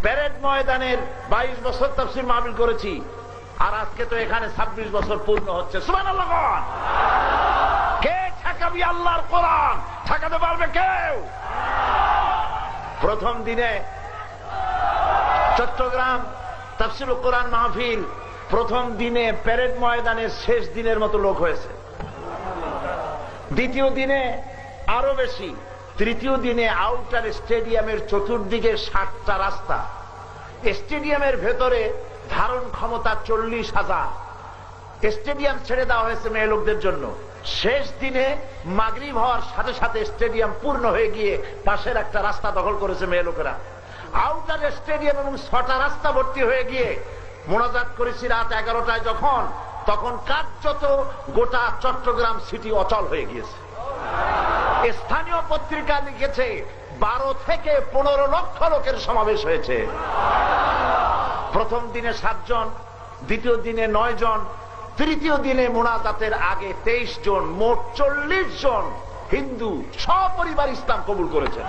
Parade ময়দানের 22 বছর তাফসীর মাহফিল করেছি, আর আজকে তো এখানে 26 বছর পূর্ণ হচ্ছে। সুবহানাল্লাহ। কে ঠেকাবি আল্লাহর কোরআন? ঠেকাতে পারবে কেউ? প্রথম দিনে চট্টগ্রাম তাফসীরুল কোরআন মাহফিল প্রথম দিনে প্যারেড ময়দানের শেষ দিনের মতো লোক হয়েছে। দ্বিতীয় দিনে আরো বেশি। তৃতীয় দিনে আউটার স্টেডিয়ামের চতুর্দিকে 7টা রাস্তা, স্টেডিয়ামের ভেতরে ধারণ ক্ষমতা 40,000। স্টেডিয়াম ছেড়ে দেওয়া হয়েছে মেয়ে লোকদের জন্য। শেষ দিনে মাগরিব হওয়ার সাথে সাথে স্টেডিয়াম পূর্ণ হয়ে গিয়ে পাশের একটা রাস্তা দখল করেছে মেয়ে লোকেরা। আউটার স্টেডিয়াম এবং 6টা রাস্তা ভর্তি হয়ে গিয়ে মোনাজাত করেছি রাত 11টায় যখন, তখন কার্যত গোটা চট্টগ্রাম সিটি অচল হয়ে গিয়েছে। স্থানীয় পত্রিকা লিখেছে 12 থেকে 15 লক্ষ লোকের সমাবেশ হয়েছে। প্রথম দিনে 7 জন, দ্বিতীয় দিনে 9 জন, তৃতীয় দিনে মোনাজাতের আগে 23 জন, মোট 40 জন হিন্দু সপরিবার ইসলাম কবুল করেছেন।